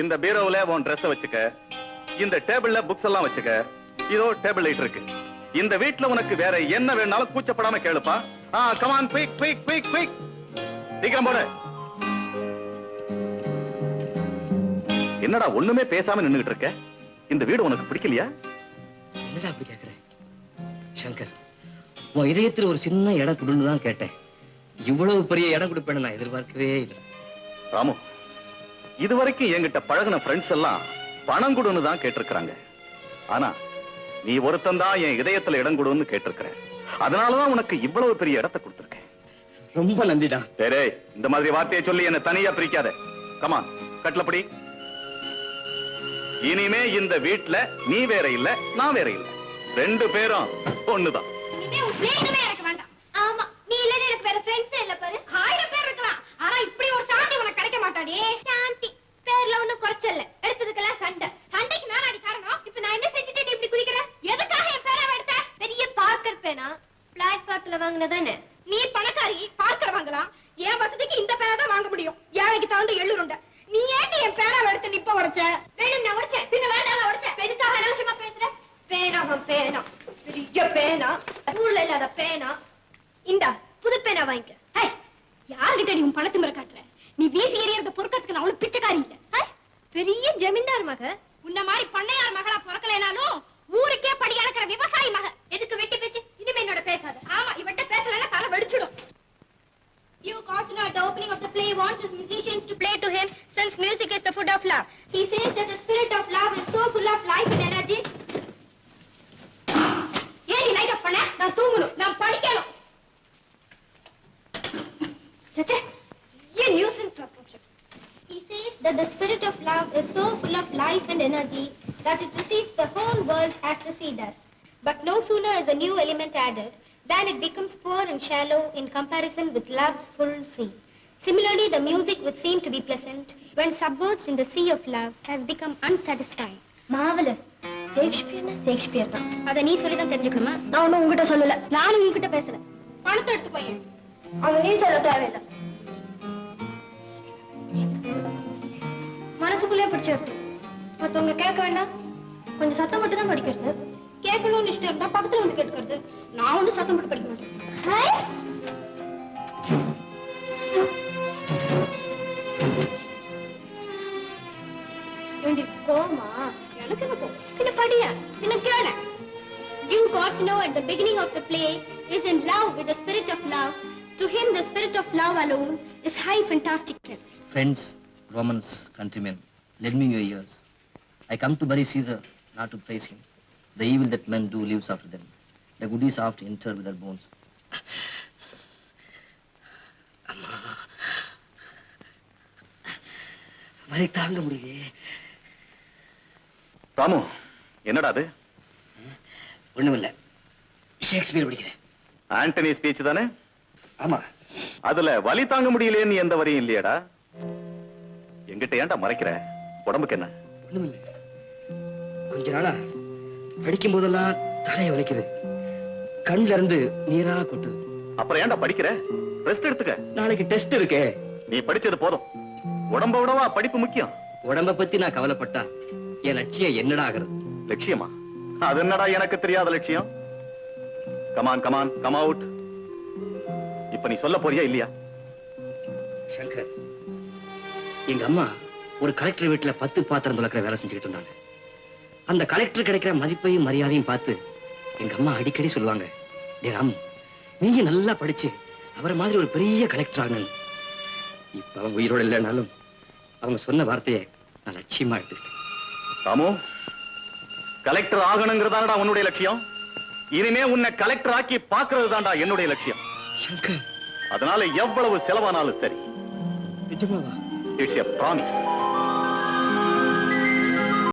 இந்த பீரோவுல உன் ட்ரெஸ் வச்சுக்க, இந்த டேபிள்ல புக்ஸ் எல்லாம் வச்சுக்க. இதோ டேபிள் லைட் இருக்கு. இந்த வீட்ல உனக்கு வேற என்ன வேணாலும் கூச்சப்படாம கேளுப்பா. Come on, quick quick quick quick, சீக்கிரம் போடு. என்னடா ஒண்ணுமே பேசாம நின்னுகிட்டு இருக்க? இந்த வீடு உனக்கு பிடிக்கலையா? என்னடா அப்படி கேக்குற சங்கர்? உன் இதயத்தில் ஒரு சின்ன இடம் கொடுன்னு தான் கேட்டேன். இவ்வளவு பெரிய இடம் கொடுப்பேன்னு நான் எதிர்பார்க்கவே இல்லை. ராமு, இதுவரைக்கும் என்கிட்ட பழகின ஃப்ரெண்ட்ஸ் எல்லாம் பணம் கொடுன்னு தான் கேட்டிருக்கிறாங்க. ஆனா நீ ஒருத்தன் தான் என் இதயத்துல இடம் கொடுன்னு கேட்டிருக்கிற. அதனாலதான் உனக்கு இவ்வளவு பெரிய இடத்தை கொடுத்திருக்கேன். ரொம்ப நன்றிடா. சரி, இந்த மாதிரி வார்த்தையை சொல்லி என்ன தனியா பிரிக்காத. கமான், கட்டளப்படி. இனிமே இந்த வீட்டுல நீ வேற இல்ல, நான் வேற இல்ல, ரெண்டு பேரும் ஒண்ணுதான். ஆமா, நீ இல்ல எனக்கு வேற ஃப்ரெண்ட்ஸ் இல்ல பாரு. 1000 பேர் இருக்கலாம், ஆனா இப்படி ஒரு சாந்தி உனக்கு கிடைக்க மாட்டாடே. சாந்தி பேர்ல ஒண்ணும் குறைச்சல்ல, எடுத்ததுக்கெல்லாம் சண்டை. சண்டைக்கு நான் அடி காரணம். இப்ப நான் என்ன செஞ்சுட்டு இப்படி குதிக்கிறேன்? எதுக்காக என் பேரை எடுத்த? பெரிய பார்க்கர் பேனா பிளாட்ஃபார்ம்ல வாங்கினதானே? நீ பணக்காரி, பார்க்கர் வாங்கலாம். என் வசதிக்கு இந்த பேரை தான் வாங்க முடியும். ஏழைக்கு தகுந்த எள்ளுருண்டை. நீ ஏட்டி என் பேரை எடுத்து நிப்ப உடைச்ச? வேணும் நான் உடைச்சேன், பின்ன வேண்டாம் உடைச்சேன். எதுக்காக அனாவசியமா பேசுற? பேனா பேனா, பெரிய பேனா, ஊர்ல இல்லாத பேனா. இந்த புது பேனா வாங்கிக்க. யார்கிட்ட நீ உன் பணத்தை முறை காட்டுற? நீ வீசி எறியறத பொறுக்கிறதுக்கு நான் அவ்வளவு பிச்சைக்காரி இல்ல. பெரிய ஜமீன்தார் மக. உன்ன மாதிரி பண்ணையார் மகளா பிறக்கலைனாலும் ஊருக்கே படி அளக்கிற விவசாயி மக. எதுக்கு வெட்டி பேச்சு? இனிமே என்னோட பேசாத. ஆமா, இவட்ட பேசலன்னா தலை வெடிச்சிடும். You Cosmo at the opening of the play wants his musicians to play to him since music is the food of love. He says that the spirit of love is so full of life and energy. ஏன் light off பண்ண? நான் தூங்கணும், நான் படிக்கணும். சச்சே, ஏன் nuisance approach. He says that the spirit of love is so full of life and energy that it receives the whole world as the sea does. But no sooner is a new element added than it becomes poor and shallow in comparison with love's full sea. Similarly, the music which seemed to be pleasant when submerged in the sea of love has become unsatisfying. Marvelous. Shakespeare தான். அத நீ சொல்லி தான் தெரிஞ்சுக்கணுமா? நான் ஒன்னும் உங்ககிட்ட சொல்லல, நானும் உங்ககிட்ட பேசல. பணத்தை எடுத்து போய் அவன் நீ சொல்ல தேவையில்லை. மனசுக்குள்ளே பிடிச்ச மத்தவங்க கேட்க வேண்டாம். கொஞ்சம் சத்தம் மட்டும் தான் படிக்கிறது. கேட்கணும்னு இஷ்டம் இருந்தா பக்கத்துல வந்து கேட்கறது. நான் ஒன்னும் சத்தம் போட்டு படிக்க மாட்டேன். கோமா எனக்கு என்ன கோம்? என்ன படியா? என்ன கேள? Duke Orsino at the beginning of the play is in love with the spirit of love. To him, the spirit of love alone is high fantastical. Friends, Romans, countrymen, lend me your ears. I come to bury Caesar, not to praise him. The evil that men do lives after them. The good is oft interred with their bones. அம்மா, வலி தாங்க முடியலையே. ராமு, என்னடா அது? ஒண்ணுமில்ல, Shakespeare படிக்கிறேன். Antony speech தானே? ஆமா. அதுல வலி தாங்க முடியலையேன்னு எந்த வரியும் இல்லையாடா? எங்கிட்ட ஏன்டா மறைக்கிற? உடம்புக்கு என்ன? ஒண்ணுமில்ல, கொஞ்ச நாளா படிக்கும் போதெல்லாம் தலையை வலிக்குது, கண்ல இருந்து நீரா கொட்டுது. அப்புறம் ஏன்டா படிக்கிற? ரெஸ்ட் எடுத்துக்க. நாளைக்கு டெஸ்ட் இருக்கே. நீ படிச்சது போதும். உடம்ப விடவா படிப்பு முக்கியம்? உடம்ப பத்தி நான் கவலைப்பட்டா என் லட்சியம் என்னடா ஆகிறது? லட்சியமா? அது என்னடா எனக்கு தெரியாத லட்சியம்? Come on come on, come out. இப்ப நீ சொல்ல போறியா இல்லையா? சங்கர், எங்க அம்மா ஒரு கலெக்டர் வீட்டுல 10 பாத்திரம் துலக்கிற வேலை செஞ்சுக்கிட்டு இருந்தாங்க. அந்த கலெக்டர் கிடைக்கிற மதிப்பையும் மரியாதையும் பார்த்து எங்க அம்மா அடிக்கடி சொல்லுவாங்க, டே ராமு, நீங்க நல்லா படிச்சு அவரை மாதிரி ஒரு பெரிய கலெக்டர் ஆகணும். இப்ப அவங்க உயிரோட இல்லைனாலும் அவங்க சொன்ன வார்த்தையை நான் லட்சியமா எடுத்துக்கிட்டேன். ராமு, கலெக்டர் ஆகணுங்கிறதானடா உன்னுடைய லட்சியம்? இனிமே உன்னை கலெக்டர் ஆக்கி பாக்குறது தான்டா என்னுடைய லட்சியம். சங்கர், அதனால எவ்வளவு செலவானாலும் சரி. நிஜமாவா? It's a promise.